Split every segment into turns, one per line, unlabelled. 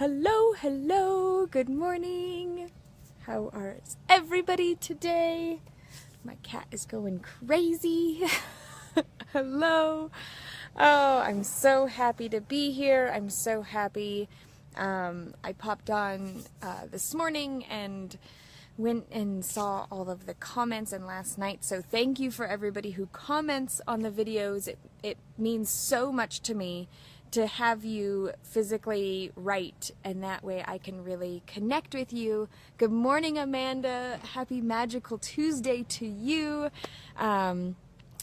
Hello, hello, good morning. How is everybody today? My cat is going crazy. Hello. Oh, I'm so happy to be here. I'm so happy. I popped on this morning and went and saw all of the comments and last night. So thank you for everybody who comments on the videos. It means so much to me to have you physically write, and that way I can really connect with you. Good morning, Amanda. Happy Magical Tuesday to you.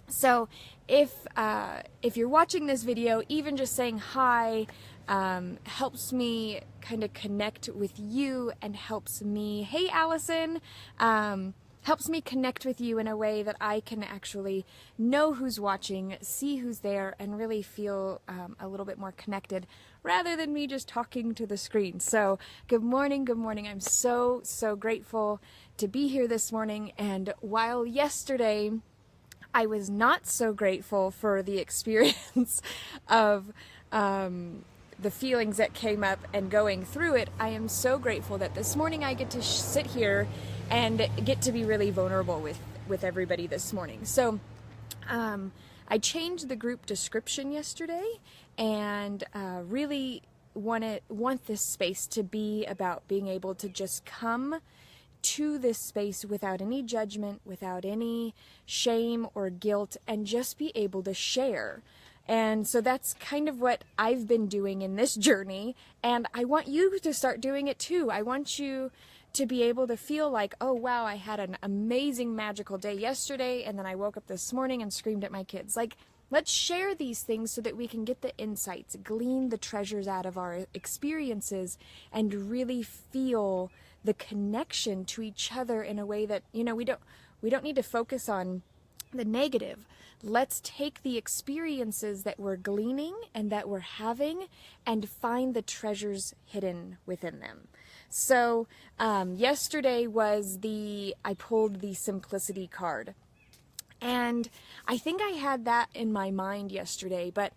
So if you're watching this video, even just saying hi helps me kind of connect with you and helps me, hey Allison, helps me connect with you in a way that I can actually know who's watching, see who's there, and really feel a little bit more connected rather than me just talking to the screen. So good morning, good morning. I'm so grateful to be here this morning. And while yesterday I was not so grateful for the experience of the feelings that came up and going through it, I am so grateful that this morning I get to sit here and get to be really vulnerable with everybody this morning. So I changed the group description yesterday and really want this space to be about being able to just come to this space without any judgment, without any shame or guilt, and just be able to share. And so that's kind of what I've been doing in this journey, and I want you to start doing it too. I want you to be able to feel like, oh wow, I had an amazing magical day yesterday, and then I woke up this morning and screamed at my kids. Like, let's share these things so that we can get the insights, glean the treasures out of our experiences, and really feel the connection to each other in a way that, you know, we don't need to focus on the negative. Let's take the experiences that we're gleaning and that we're having and find the treasures hidden within them. So yesterday was I pulled the simplicity card. And I think I had that in my mind yesterday, but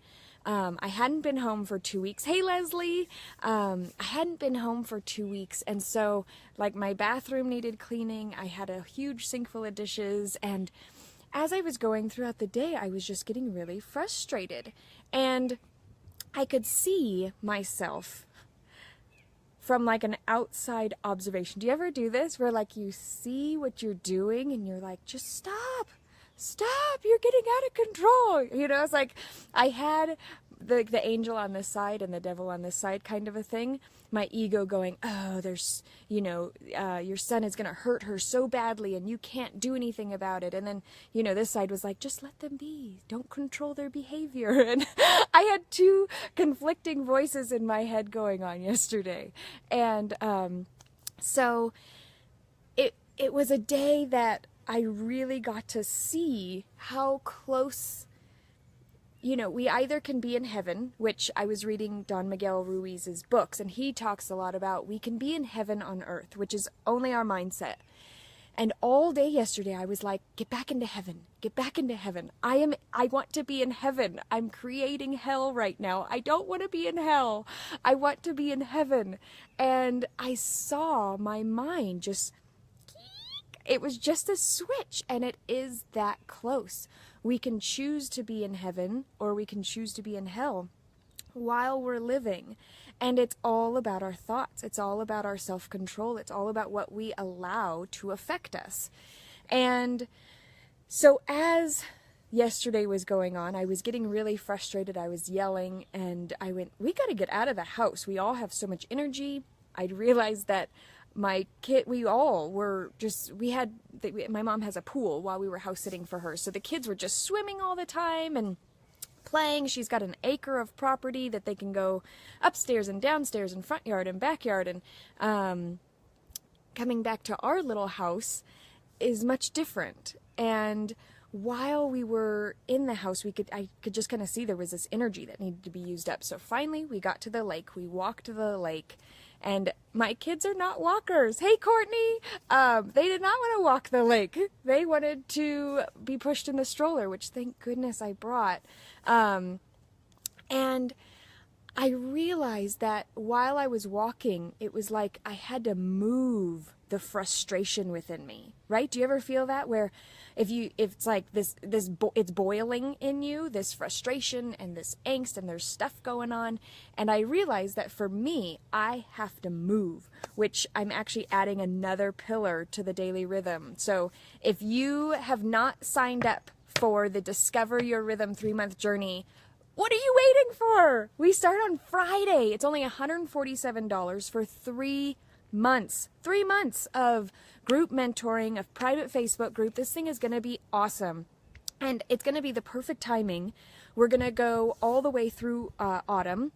I hadn't been home for 2 weeks. Hey, Leslie! I hadn't been home for 2 weeks, and so, like, my bathroom needed cleaning. I had a huge sink full of dishes, and as I was going throughout the day, I was just getting really frustrated. And I could see myself from, like, an outside observation. Do you ever do this, where, like, you see what you're doing, and you're like, just stop! Stop, you're getting out of control. You know, it's like I had the angel on this side and the devil on this side kind of a thing. My ego going, oh, there's, you know, your son is going to hurt her so badly and you can't do anything about it. And then, you know, this side was like, just let them be. Don't control their behavior. And I had two conflicting voices in my head going on yesterday. And so it was a day that I really got to see how close, you know, we either can be in heaven, which I was reading Don Miguel Ruiz's books, and he talks a lot about we can be in heaven on earth, which is only our mindset. And all day yesterday, I was like, get back into heaven, get back into heaven. I want to be in heaven. I'm creating hell right now. I don't want to be in hell. I want to be in heaven. And I saw my mind just, it was just a switch, and it is that close. We can choose to be in heaven, or we can choose to be in hell while we're living. And it's all about our thoughts. It's all about our self-control. It's all about what we allow to affect us. And so as yesterday was going on, I was getting really frustrated. I was yelling, and I went, we got to get out of the house. We all have so much energy. I realized that my kid, we all were just, my mom has a pool while we were house sitting for her. So the kids were just swimming all the time and playing. She's got an acre of property that they can go upstairs and downstairs and front yard and backyard. And coming back to our little house is much different. And while we were in the house, I could just kind of see there was this energy that needed to be used up. So finally we got to the lake. We walked to the lake. And my kids are not walkers. Hey, Courtney! They did not want to walk the lake. They wanted to be pushed in the stroller, which thank goodness I brought. And I realized that while I was walking, it was like I had to move the frustration within me, right? Do you ever feel that where if it's like it's boiling in you, this frustration and this angst and there's stuff going on. And I realized that for me, I have to move, which I'm actually adding another pillar to the daily rhythm. So if you have not signed up for the Discover Your Rhythm 3-month journey, what are you waiting for? We start on Friday. It's only $147 for 3 months. 3 months of group mentoring, of private Facebook group. This thing is going to be awesome. And it's going to be the perfect timing. We're going to go all the way through autumn.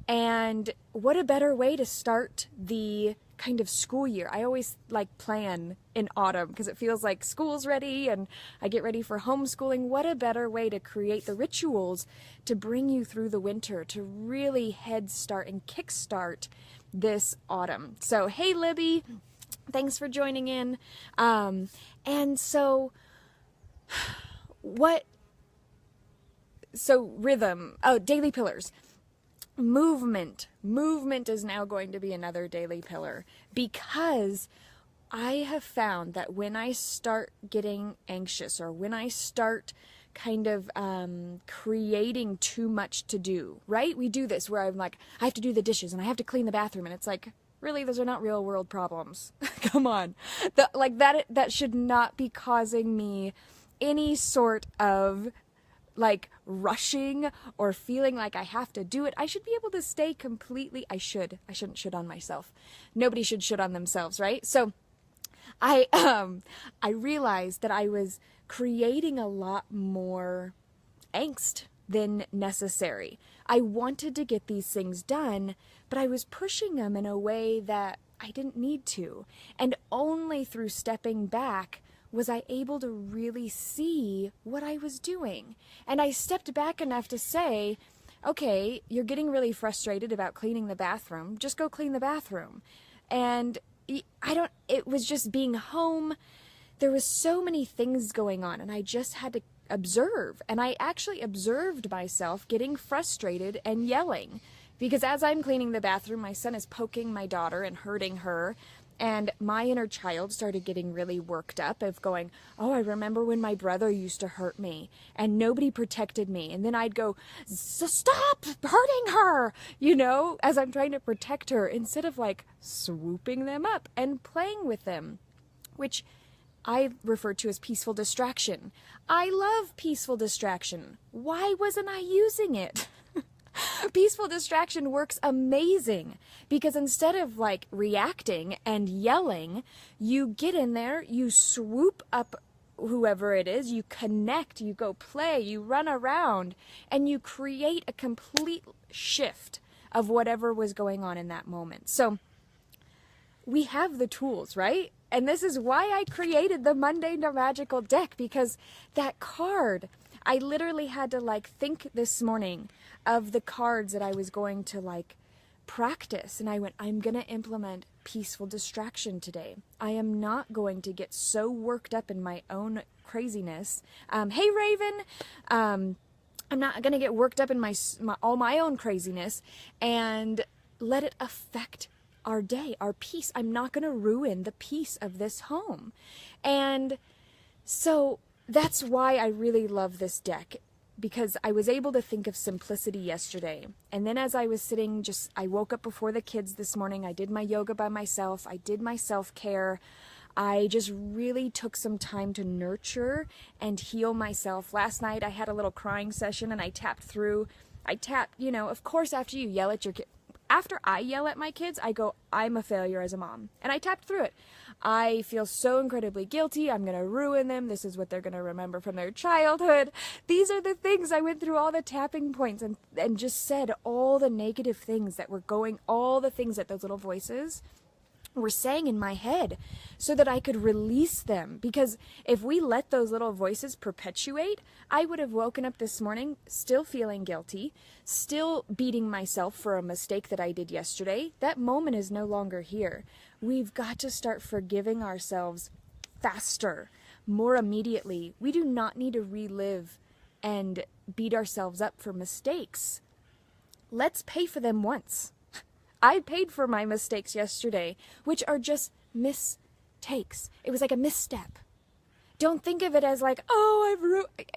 And what a better way to start the kind of school year. I always like plan in autumn because it feels like school's ready and I get ready for homeschooling. What a better way to create the rituals to bring you through the winter, to really head start and kickstart this autumn. So, hey Libby, thanks for joining in. And so rhythm, daily pillars. Movement is now going to be another daily pillar, because I have found that when I start getting anxious, or when I start kind of creating too much to do, right? We do this where I'm like, I have to do the dishes and I have to clean the bathroom, and it's like, really, those are not real world problems. Come on. That should not be causing me any sort of like rushing or feeling like I have to do it. I should be able to stay completely, I shouldn't shit on myself. Nobody should shit on themselves, right? So I realized that I was creating a lot more angst than necessary. I wanted to get these things done, but I was pushing them in a way that I didn't need to. And only through stepping back was I able to really see what I was doing. And I stepped back enough to say, okay, you're getting really frustrated about cleaning the bathroom. Just go clean the bathroom. And it was just being home. There was so many things going on, and I just had to observe. And I actually observed myself getting frustrated and yelling, because as I'm cleaning the bathroom, my son is poking my daughter and hurting her. And my inner child started getting really worked up of going, oh, I remember when my brother used to hurt me and nobody protected me. And then I'd go, stop hurting her, as I'm trying to protect her, instead of like swooping them up and playing with them, which I refer to as peaceful distraction. I love peaceful distraction. Why wasn't I using it? Peaceful distraction works amazing, because instead of like reacting and yelling, you get in there, you swoop up whoever it is, you connect, you go play, you run around, and you create a complete shift of whatever was going on in that moment. So we have the tools, right? And this is why I created the Monday No Magical deck, because that card, I literally had to like think this morning of the cards that I was going to like practice. And I went, I'm going to implement peaceful distraction today. I am not going to get so worked up in my own craziness. Hey, Raven. I'm not going to get worked up in all my own craziness and let it affect our day, our peace. I'm not going to ruin the peace of this home. And so that's why I really love this deck, because I was able to think of simplicity yesterday. And then as I was sitting, I woke up before the kids this morning. I did my yoga by myself. I did my self-care. I just really took some time to nurture and heal myself. Last night I had a little crying session, and I tapped, of course, after you yell at your kid, after I yell at my kids, I go, I'm a failure as a mom. And I tapped through it. I feel so incredibly guilty. I'm going to ruin them. This is what they're going to remember from their childhood. These are the things. I went through all the tapping points and just said all the negative things that were going, all the things that those little voices were saying in my head, so that I could release them. Because if we let those little voices perpetuate, I would have woken up this morning still feeling guilty, still beating myself for a mistake that I did yesterday. That moment is no longer here. We've got to start forgiving ourselves faster, more immediately. We do not need to relive and beat ourselves up for mistakes. let's pay for them once. I paid for my mistakes yesterday, which are just mistakes. It was like a misstep. Don't think of it as like, oh,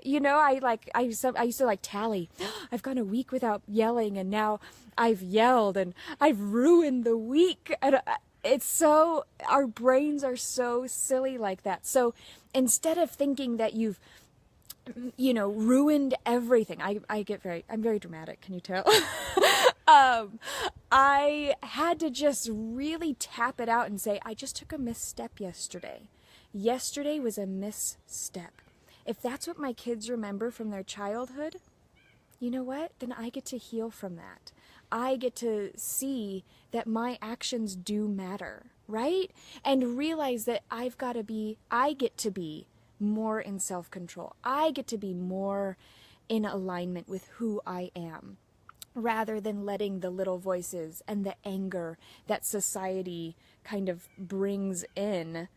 I used to like tally. I've gone a week without yelling, and now I've yelled, and I've ruined the week. And it's so, our brains are so silly like that. So instead of thinking that you've, ruined everything, I'm very dramatic, can you tell? I had to just really tap it out and say, I just took a misstep yesterday. Yesterday was a misstep. If that's what my kids remember from their childhood, you know what? Then I get to heal from that. I get to see that my actions do matter, right? And realize that I get to be more in self-control. I get to be more in alignment with who I am, rather than letting the little voices and the anger that society kind of brings in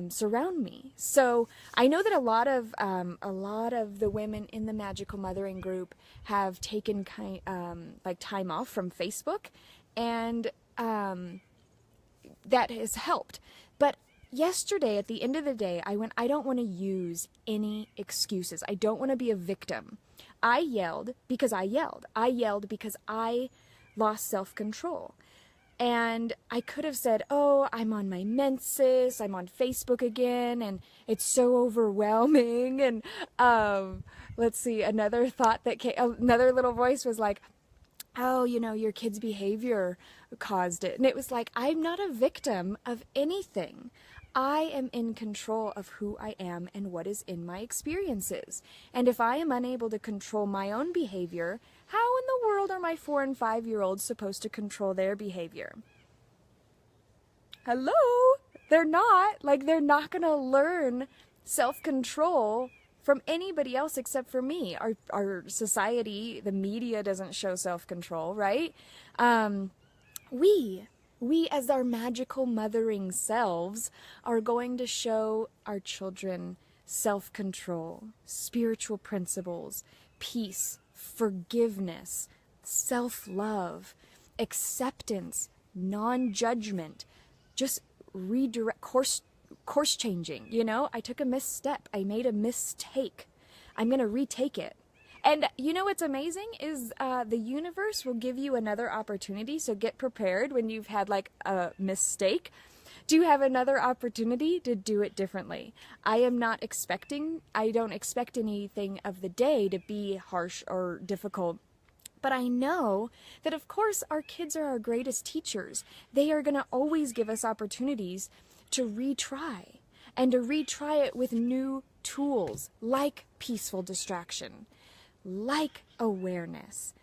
surround me. So I know that a lot of the women in the Magical Mothering group have taken time off from Facebook, and that has helped. But yesterday, at the end of the day, I don't want to use any excuses. I don't want to be a victim. I yelled because I yelled. I yelled because I lost self-control. And I could have said, oh, I'm on my menses, I'm on Facebook again, and it's so overwhelming. And let's see, another thought that came, another little voice was like, oh, your kid's behavior caused it. And it was like, I'm not a victim of anything. I am in control of who I am and what is in my experiences. And if I am unable to control my own behavior, how in the world are my 4- and 5-year-olds supposed to control their behavior? Hello? They're not. They're not going to learn self-control from anybody else except for me. Our society, the media doesn't show self-control, right? We as our magical mothering selves are going to show our children self-control, spiritual principles, peace, forgiveness, self-love, acceptance, non-judgment, just redirect, course changing. I took a misstep. I made a mistake. I'm going to retake it. And what's amazing is the universe will give you another opportunity. So get prepared when you've had a mistake. Do you have another opportunity to do it differently? I don't expect anything of the day to be harsh or difficult. But I know that, of course, our kids are our greatest teachers. They are going to always give us opportunities to retry, and to retry it with new tools like peaceful distraction, like awareness,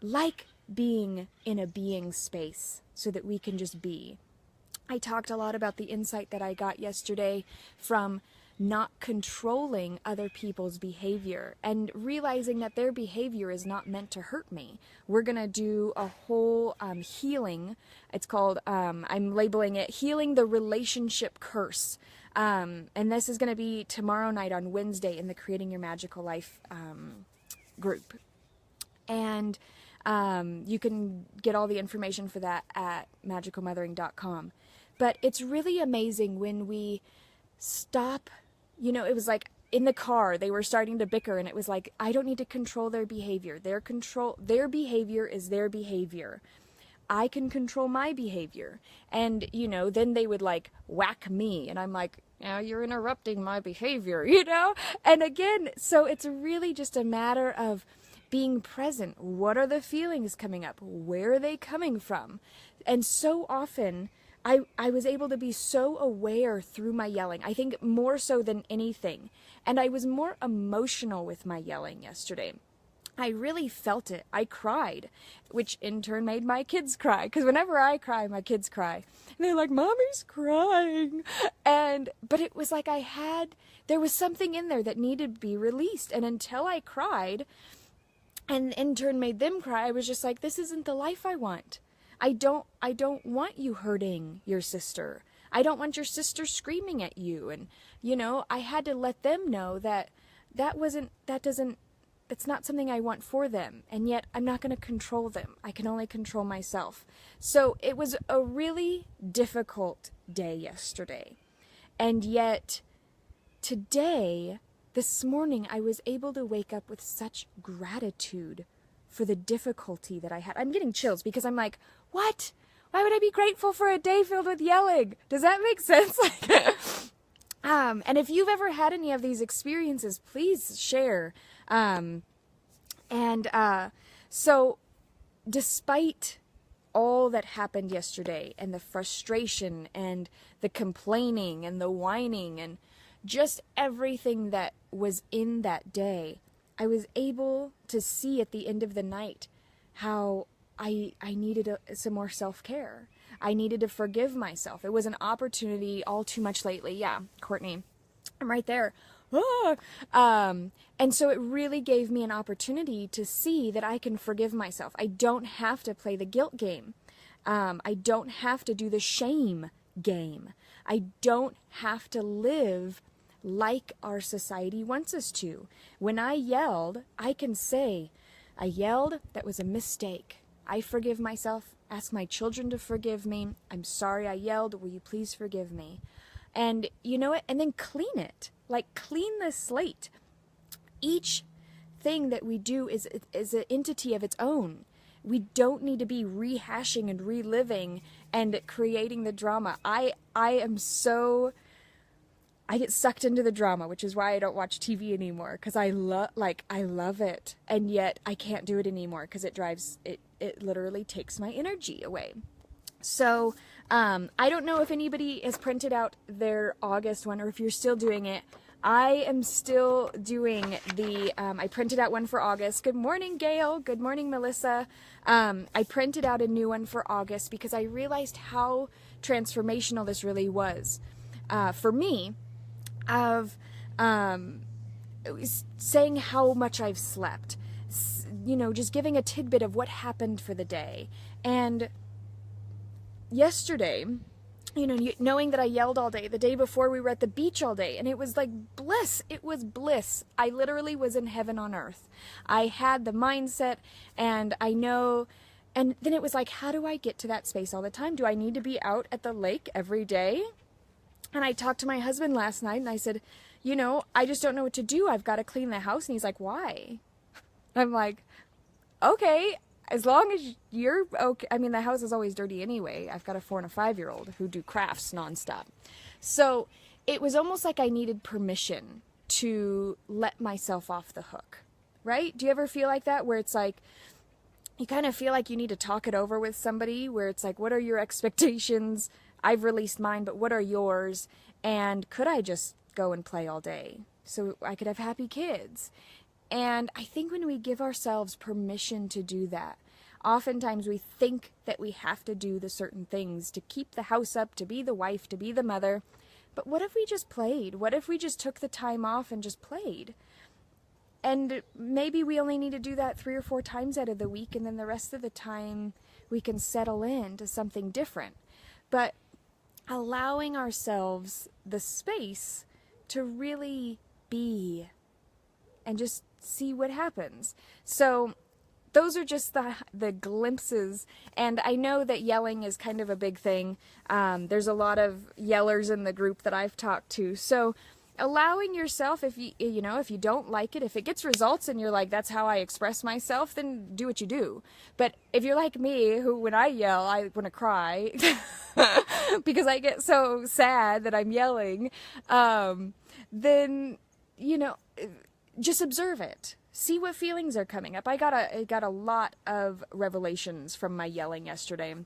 like being in a being space so that we can just be. I talked a lot about the insight that I got yesterday from not controlling other people's behavior and realizing that their behavior is not meant to hurt me. We're going to do a whole healing. It's called, I'm labeling it Healing the Relationship Curse. And this is going to be tomorrow night on Wednesday in the Creating Your Magical Life group. And you can get all the information for that at magicalmothering.com. But it's really amazing when we stop. It was like in the car, they were starting to bicker, and it was like, I don't need to control their behavior. Their behavior is their behavior. I can control my behavior. And, then they would whack me, and I'm like, now you're interrupting my behavior, And again, so it's really just a matter of being present. What are the feelings coming up? Where are they coming from? And so often, I was able to be so aware through my yelling, I think more so than anything. And I was more emotional with my yelling yesterday. I really felt it. I cried, which in turn made my kids cry. Because whenever I cry, my kids cry. And they're like, Mommy's crying. But it was like there was something in there that needed to be released. And until I cried, and in turn made them cry, I was just like, this isn't the life I want. I don't want you hurting your sister. I don't want your sister screaming at you. And, I had to let them know that that's not something I want for them. And yet I'm not going to control them. I can only control myself. So it was a really difficult day yesterday. And yet today, this morning, I was able to wake up with such gratitude for the difficulty that I had. I'm getting chills because I'm like, what? Why would I be grateful for a day filled with yelling? Does that make sense? And if you've ever had any of these experiences, please share. So despite all that happened yesterday and the frustration and the complaining and the whining and just everything that was in that day, I was able to see at the end of the night how I needed some more self-care. I needed to forgive myself. It was an opportunity all too much lately. Yeah, Courtney, I'm right there. And so it really gave me an opportunity to see that I can forgive myself. I don't have to play the guilt game. I don't have to do the shame game. I don't have to live like our society wants us to. When I yelled, I can say, I yelled, that was a mistake. I forgive myself. Ask my children to forgive me. I'm sorry I yelled. Will you please forgive me? And you know what? And then clean it. Like, clean the slate. Each thing that we do is an entity of its own. We don't need to be rehashing and reliving and creating the drama. I get sucked into the drama, which is why I don't watch TV anymore, because I love it, and yet I can't do it anymore because it literally takes my energy away. So I don't know if anybody has printed out their August one, or if you're still doing it. I am still doing I printed out one for August. Good morning, Gail. Good morning, Melissa. I printed out a new one for August because I realized how transformational this really was for me, of saying how much I've slept, just giving a tidbit of what happened for the day. And yesterday, knowing that I yelled all day, the day before we were at the beach all day, and it was like bliss. It was bliss. I literally was in heaven on earth. I had the mindset, and I know, and then it was like, how do I get to that space all the time? Do I need to be out at the lake every day? And I talked to my husband last night, and I said, I just don't know what to do. I've got to clean the house. And he's like, why? I'm like, okay, as long as you're okay. I mean, the house is always dirty anyway. I've got a 4 and a 5-year-old who do crafts nonstop. So it was almost like I needed permission to let myself off the hook, right? Do you ever feel like that, where it's like, you kind of feel like you need to talk it over with somebody, where it's like, what are your expectations? I've released mine, but what are yours? And could I just go and play all day so I could have happy kids? And I think when we give ourselves permission to do that, oftentimes we think that we have to do the certain things to keep the house up, to be the wife, to be the mother. But what if we just played? What if we just took the time off and just played? And maybe we only need to do that 3 or 4 times out of the week, and then the rest of the time we can settle into something different. But allowing ourselves the space to really be and just see what happens. So those are just the glimpses, and I know that yelling is kind of a big thing. There's a lot of yellers in the group that I've talked to. So allowing yourself, if you don't like it, if it gets results and you're like, that's how I express myself, then do what you do. But if you're like me, who when I yell, I want to cry because I get so sad that I'm yelling, then, just observe it. See what feelings are coming up. I got a lot of revelations from my yelling yesterday.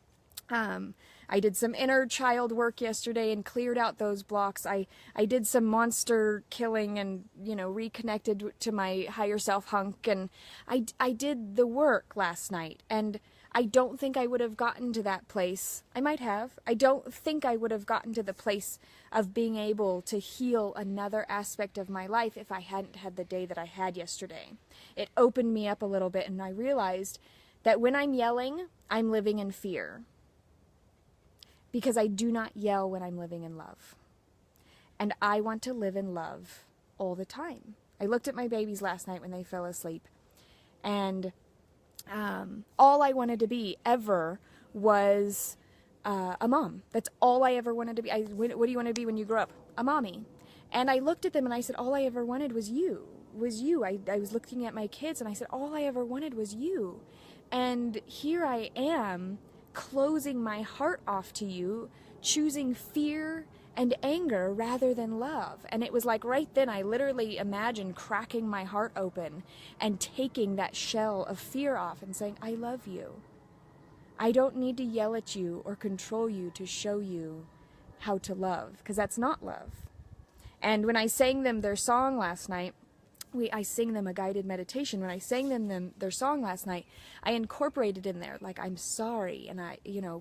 I did some inner child work yesterday and cleared out those blocks. I did some monster killing and, reconnected to my higher self hunk. And I did the work last night. And I don't think I would have gotten to that place. I might have. I don't think I would have gotten to the place of being able to heal another aspect of my life if I hadn't had the day that I had yesterday. It opened me up a little bit, and I realized that when I'm yelling, I'm living in fear. Because I do not yell when I'm living in love. And I want to live in love all the time. I looked at my babies last night when they fell asleep, And all I wanted to be ever was a mom. That's all I ever wanted to be. What do you want to be when you grow up? A mommy. And I looked at them and I said, all I ever wanted was you. I was looking at my kids and I said, all I ever wanted was you. And here I am, closing my heart off to you, choosing fear and anger rather than love. And it was like right then I literally imagined cracking my heart open and taking that shell of fear off and saying, I love you. I don't need to yell at you or control you to show you how to love, because that's not love. And when I sang them their song last night, I sing them a guided meditation. When I sang them their song last night, I incorporated in there, like, I'm sorry, and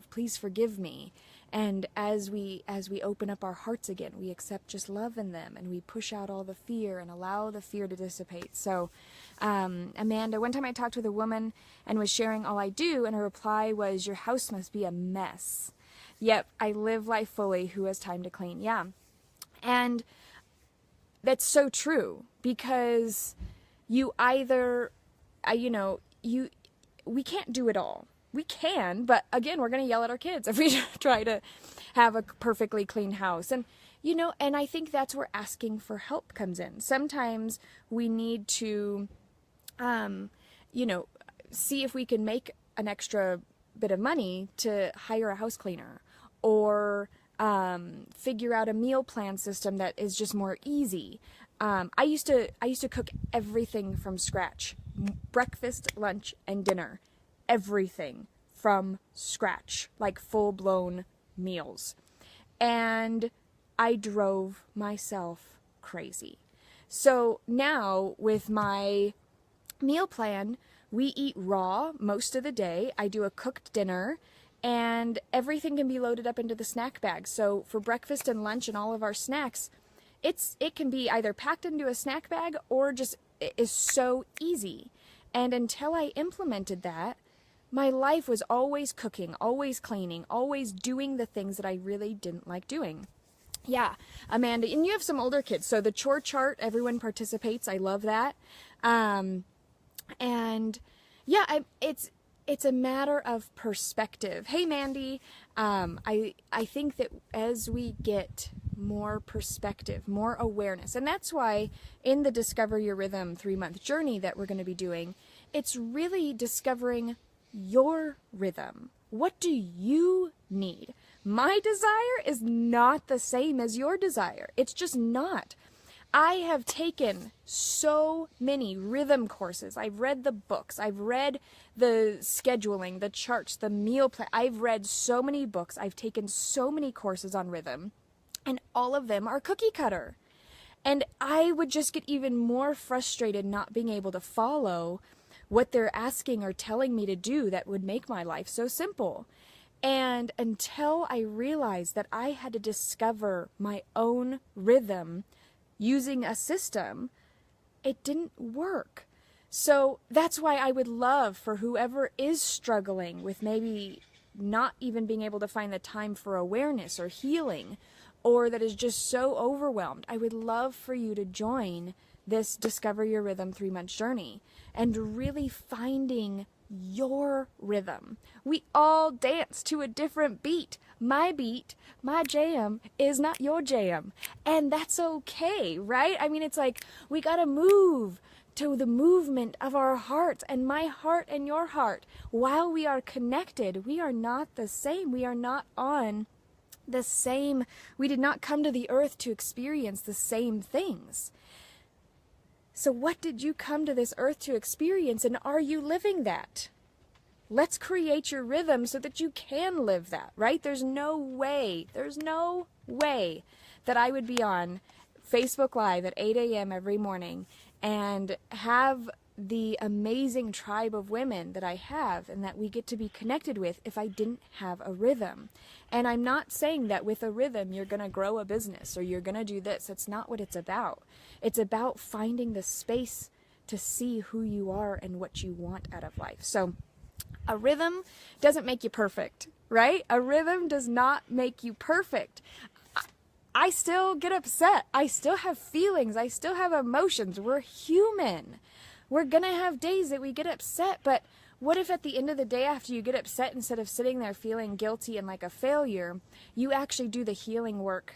please forgive me. And as we open up our hearts again, we accept just love in them, and we push out all the fear and allow the fear to dissipate. So, Amanda, one time I talked with a woman and was sharing all I do, and her reply was, your house must be a mess. Yep, I live life fully. Who has time to clean? Yeah. And that's so true, because you either, we can't do it all. We can, but again, we're going to yell at our kids if we try to have a perfectly clean house. And, and I think that's where asking for help comes in. Sometimes we need to, see if we can make an extra bit of money to hire a house cleaner, or figure out a meal plan system that is just more easy. I used to cook everything from scratch, breakfast, lunch, and dinner, everything from scratch, like full-blown meals. And I drove myself crazy. So now with my meal plan, we eat raw most of the day. I do a cooked dinner, and everything can be loaded up into the snack bag. So for breakfast and lunch and all of our snacks, it can be either packed into a snack bag or just it is so easy. And until I implemented that, my life was always cooking, always cleaning, always doing the things that I really didn't like doing. Yeah, Amanda, and you have some older kids, so the chore chart, everyone participates. I love that. And yeah, it's a matter of perspective. Hey, Mandy, I think that as we get more perspective, more awareness, and that's why in the Discover Your Rhythm 3-month journey that we're going to be doing, it's really discovering your rhythm. What do you need? My desire is not the same as your desire. It's just not. I have taken so many rhythm courses. I've read the books. I've read the scheduling, the charts, the meal plan. I've read so many books. I've taken so many courses on rhythm, and all of them are cookie cutter. And I would just get even more frustrated not being able to follow what they're asking or telling me to do that would make my life so simple. And until I realized that I had to discover my own rhythm using a system, it didn't work. So that's why I would love for whoever is struggling with maybe not even being able to find the time for awareness or healing, or that is just so overwhelmed, I would love for you to join this Discover Your Rhythm 3-month journey and really finding your rhythm. We all dance to a different beat. My jam is not your jam. And that's okay, right? I mean, it's like we gotta move to the movement of our hearts, and my heart and your heart. While we are connected, we are not the same. We are not on the same. We did not come to the earth to experience the same things. So what did you come to this earth to experience, and are you living that? Let's create your rhythm so that you can live that, right? There's no way that I would be on Facebook Live at 8 a.m. every morning and have the amazing tribe of women that I have and that we get to be connected with if I didn't have a rhythm. And I'm not saying that with a rhythm you're going to grow a business or you're going to do this. That's not what it's about. It's about finding the space to see who you are and what you want out of life. So a rhythm doesn't make you perfect, right? A rhythm does not make you perfect. I still get upset. I still have feelings. I still have emotions. We're human. We're gonna have days that we get upset, but what if at the end of the day after you get upset, instead of sitting there feeling guilty and like a failure, you actually do the healing work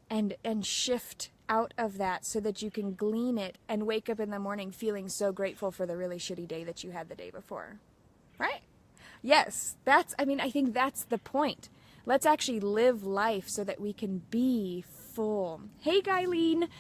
and shift out of that so that you can glean it and wake up in the morning feeling so grateful for the really shitty day that you had the day before, right? Yes, I think that's the point. Let's actually live life so that we can be full. Hey, Guyleen.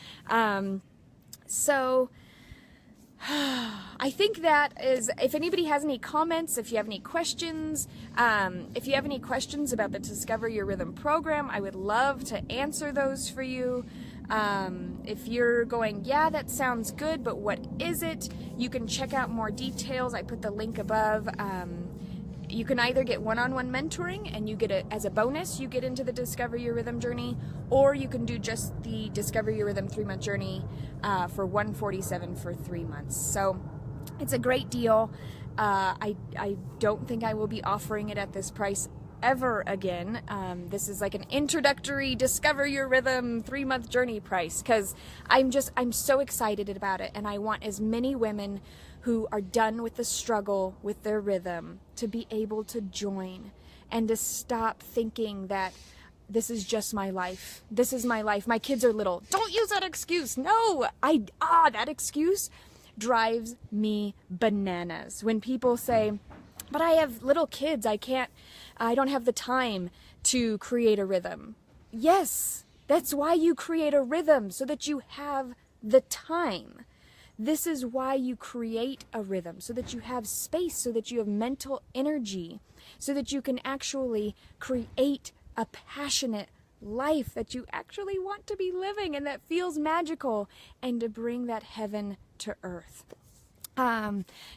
I think that is, if anybody has any comments, if you have any questions, about the Discover Your Rhythm program, I would love to answer those for you. If you're going, yeah, that sounds good, but what is it? You can check out more details. I put the link above. You can either get one-on-one mentoring and you get it as a bonus, you get into the Discover Your Rhythm journey, or you can do just the Discover Your Rhythm 3-month journey for $147 for 3 months. So it's a great deal. I don't think I will be offering it at this price ever again. This is like an introductory Discover Your Rhythm 3-month journey price, because I'm so excited about it, and I want as many women who are done with the struggle with their rhythm to be able to join and to stop thinking that this is just my life. This is my life. My kids are little. Don't use that excuse. No, that excuse drives me bananas. When people say, but I have little kids, I don't have the time to create a rhythm. Yes, that's why you create a rhythm, so that you have the time. This is why you create a rhythm, so that you have space, so that you have mental energy, so that you can actually create a passionate life that you actually want to be living and that feels magical, and to bring that heaven to earth.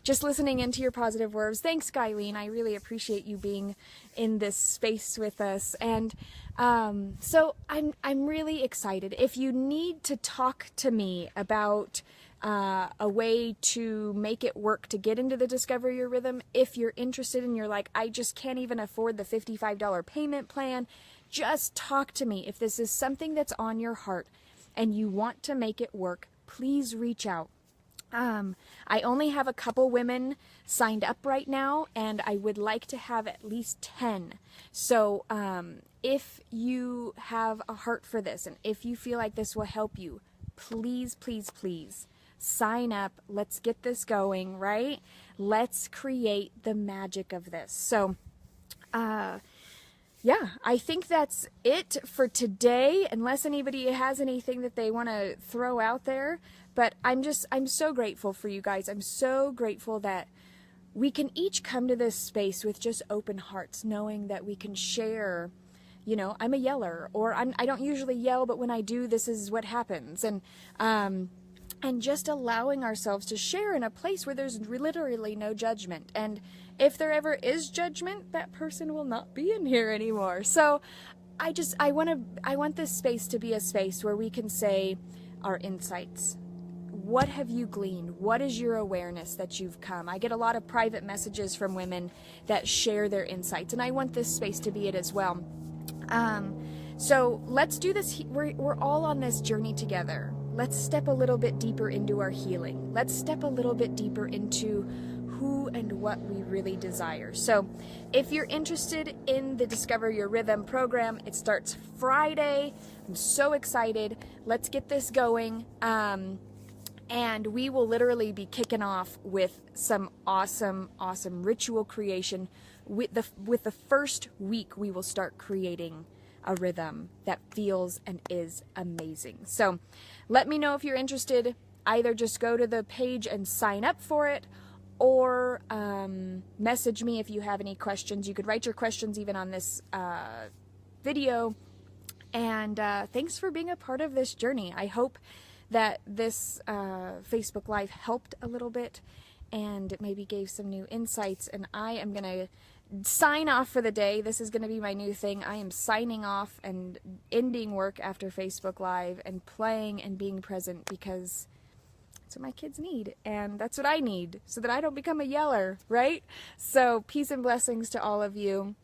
Just listening into your positive words. Thanks, Guyleen. I really appreciate you being in this space with us. And so I'm really excited. If you need to talk to me about a way to make it work to get into the Discover Your Rhythm, if you're interested and you're like, I just can't even afford the $55 payment plan, just talk to me. If this is something that's on your heart and you want to make it work, please reach out. I only have a couple women signed up right now, and I would like to have at least 10. So if you have a heart for this, and if you feel like this will help you, please, please, please sign up. Let's get this going, right? Let's create the magic of this. So yeah, I think that's it for today, unless anybody has anything that they want to throw out there. But I'm so grateful for you guys. I'm so grateful that we can each come to this space with just open hearts, knowing that we can share, I'm a yeller, or I don't usually yell, but when I do, this is what happens. And just allowing ourselves to share in a place where there's literally no judgment. And if there ever is judgment, that person will not be in here anymore. So I want this space to be a space where we can say our insights. What have you gleaned? What is your awareness that you've come? I get a lot of private messages from women that share their insights, and I want this space to be it as well. So let's do this. We're all on this journey together. Let's step a little bit deeper into our healing. Let's step a little bit deeper into who and what we really desire. So if you're interested in the Discover Your Rhythm program, it starts Friday. I'm so excited. Let's get this going. And we will literally be kicking off with some awesome, awesome ritual creation. With the first week, we will start creating a rhythm that feels and is amazing. So let me know if you're interested. Either just go to the page and sign up for it, or message me if you have any questions. You could write your questions even on this video. And thanks for being a part of this journey. I hope that this Facebook Live helped a little bit and maybe gave some new insights. And I am going to sign off for the day. This is going to be my new thing. I am signing off and ending work after Facebook Live and playing and being present, because that's what my kids need, and that's what I need, so that I don't become a yeller, right? So peace and blessings to all of you,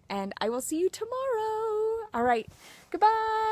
and I will see you tomorrow. All right, goodbye.